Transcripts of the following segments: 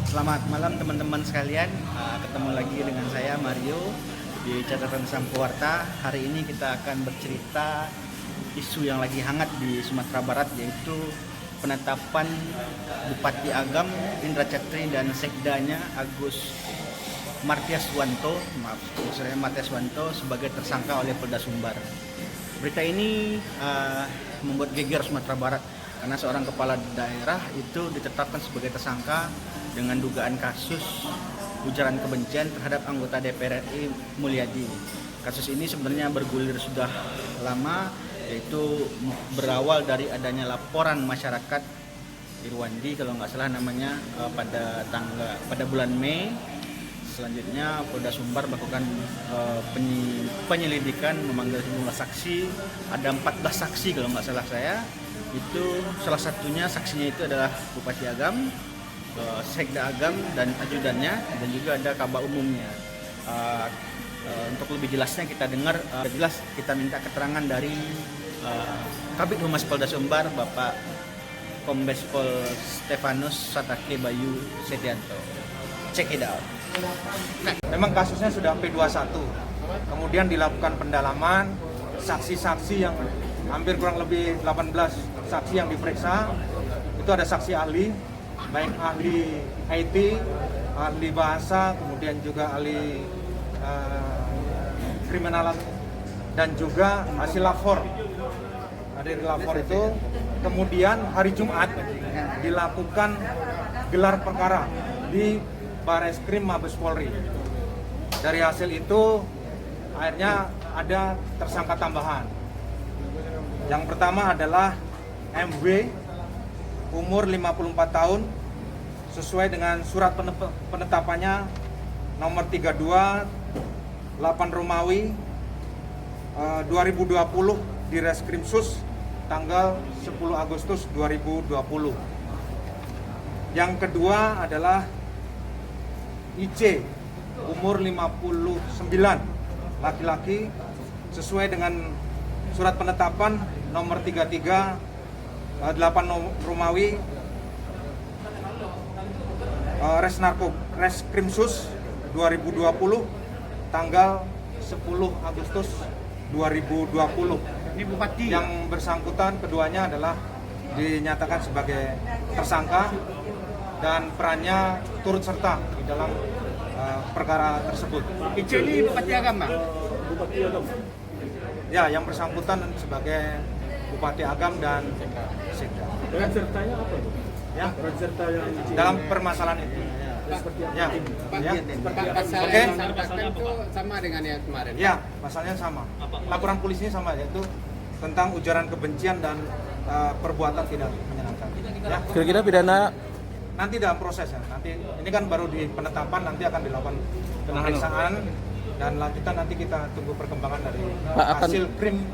Selamat malam teman-teman sekalian. Ketemu lagi dengan saya Mario di catatan Sampuarta. Hari ini kita akan bercerita isu yang lagi hangat di Sumatera Barat, yaitu penetapan Bupati Agam Indra Chatri dan Sekdanya Agus Martiaswanto sebagai tersangka oleh Polda Sumbar. Berita ini membuat geger Sumatera Barat karena seorang kepala daerah itu ditetapkan sebagai tersangka dengan dugaan kasus ujaran kebencian terhadap anggota DPR RI Mulyadi. Kasus ini sebenarnya bergulir sudah lama, yaitu berawal dari adanya laporan masyarakat Irwandi kalau nggak salah namanya pada bulan Mei. Selanjutnya Polda Sumbar melakukan penyelidikan, memanggil sejumlah saksi. Ada 14 saksi kalau nggak salah saya. Itu salah satunya saksinya itu adalah Bupati Agam, Sekda Agam dan ajudannya, dan juga ada Kabak Umumnya. Untuk lebih jelasnya kita minta keterangan dari Kabid Humas Polda Sumbar, Bapak Kombes Pol Stefanus Satake Bayu Setianto. Check it out. Memang kasusnya sudah P21, kemudian dilakukan pendalaman, saksi-saksi yang hampir kurang lebih 18 saksi yang diperiksa. Itu ada saksi ahli, baik ahli IT, ahli bahasa, kemudian juga ahli kriminalan, dan juga hasil lapor. Dari lapor itu, kemudian hari Jumat dilakukan gelar perkara di Bareskrim Mabes Polri. Dari hasil itu akhirnya ada tersangka tambahan. Yang pertama adalah MW, umur 54 tahun, sesuai dengan surat penetapannya nomor 32 8 Romawi 2020 di Reskrim Sus tanggal 10 Agustus 2020. Yang kedua adalah IC, umur 59, laki-laki, sesuai dengan surat penetapan nomor 33 8 Romawi Reskrim Sus 2020 tanggal 10 Agustus 2020. Ini Bupati. Yang bersangkutan keduanya adalah dinyatakan sebagai tersangka dan perannya turut serta di dalam perkara tersebut. IC ini Bupati Agam, Bang? Bupati Agam. Ya, yang bersangkutan sebagai Bupati Agam dan Sekda. Peran sertanya apa tuh? Ya, Peran serta yang dalam permasalahan itu. Ya, ya. Pasal Oke. yang disampaikan itu sama dengan yang kemarin. Ya, pasalnya sama. Laporan polisinya sama, yaitu tentang ujaran kebencian dan perbuatan tidak menyenangkan. Ya. kira-kira pidana Nanti dalam proses ya. Nanti ini kan baru di penetapan, nanti akan dilakukan pemeriksaan dan lanjutan nanti kita tunggu perkembangan dari hasil krim.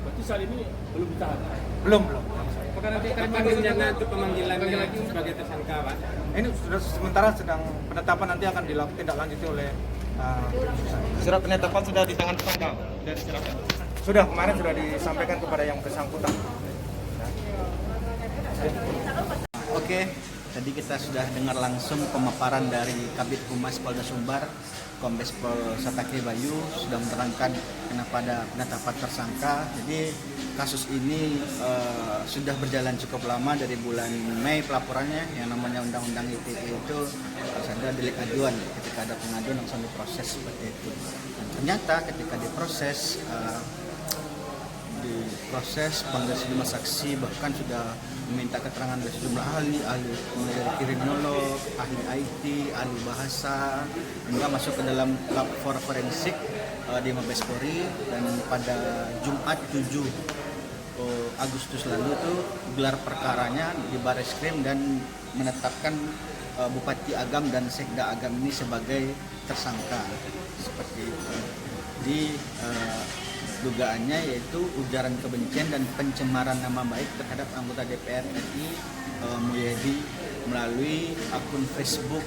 berarti saat ini belum ditahan. Belum. Apakah nanti akan rencana untuk pemanggilannya sebagai tersangka, Pak? Ini sudah sementara sedang penetapan, nanti akan dilakukan lanjuti oleh Surat penetapan sudah di tangan tersangka dari siapa? sudah kemarin sudah disampaikan kepada yang bersangkutan. Oke, tadi kita sudah dengar langsung pemaparan dari Kabid Humas Polda Sumbar, Kombes Pol Satake Bayu, sudah menerangkan kenapa ada penetapan tersangka. Jadi kasus ini sudah berjalan cukup lama, dari bulan Mei pelaporannya. Yang namanya Undang-Undang ITE itu harus ada delik aduan, ketika ada pengaduan langsung diproses seperti itu. Dan ternyata ketika diproses panggil sejumlah saksi, bahkan sudah meminta keterangan dari sejumlah ahli mulai dari kriminolog, ahli IT, ahli bahasa, hingga masuk ke dalam lapor forensik di Mabes Polri. Dan pada Jumat 7 Agustus lalu itu gelar perkaranya di Bareskrim dan menetapkan Bupati Agam dan Sekda Agam ini sebagai tersangka seperti itu. Di dugaannya yaitu ujaran kebencian dan pencemaran nama baik terhadap anggota DPR RI Mulyadi melalui akun Facebook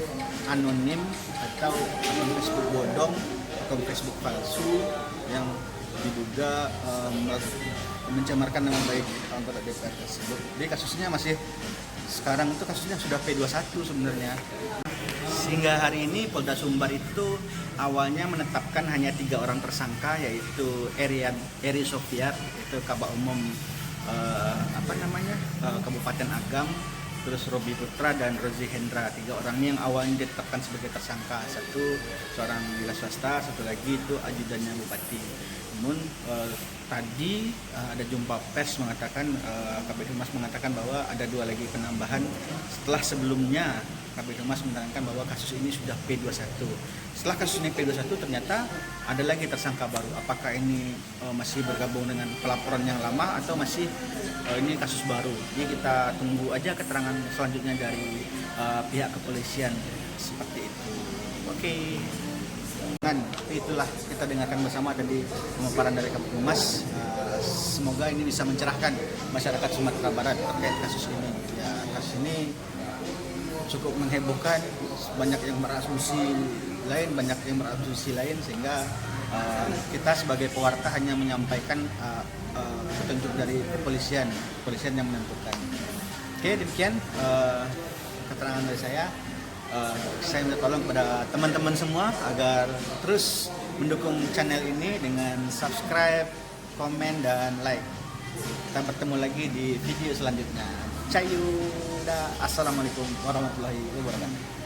anonim atau akun Facebook bodong, akun Facebook palsu yang diduga mencemarkan nama baik anggota DPR tersebut. Jadi kasusnya masih sekarang itu kasusnya sudah P21 sebenarnya. Sehingga hari ini Polda Sumbar itu awalnya menetapkan hanya 3 orang tersangka, yaitu Eri Sofiat, itu Kabak Umum Kabupaten Agam, terus Robi Putra dan Rozi Hendra. 3 orang ini yang awalnya ditetapkan sebagai tersangka. Satu seorang wira swasta, satu lagi itu ajudannya bupati. Namun tadi ada jumpa pers mengatakan Kabid Humas mengatakan bahwa ada 2 lagi penambahan setelah sebelumnya Kabid Humas menerangkan bahwa kasus ini sudah P21. Setelah kasus ini P21 ternyata ada lagi tersangka baru. Apakah ini masih bergabung dengan pelaporan yang lama atau masih ini kasus baru? Jadi kita tunggu aja keterangan selanjutnya dari pihak kepolisian seperti itu. Oke. Itulah kita dengarkan bersama tadi pemaparan dari Kabid Humas. Semoga ini bisa mencerahkan masyarakat Sumatera Barat terkait kasus ini. Ya, kasus ini cukup menghebohkan, banyak yang berasumsi lain, sehingga kita sebagai pewarta hanya menyampaikan petunjuk dari kepolisian yang menentukan. Oke, demikian keterangan dari saya. Saya minta tolong kepada teman-teman semua agar terus mendukung channel ini dengan subscribe, komen, dan like. Kita bertemu lagi di video selanjutnya. Assalamualaikum warahmatullahi wabarakatuh.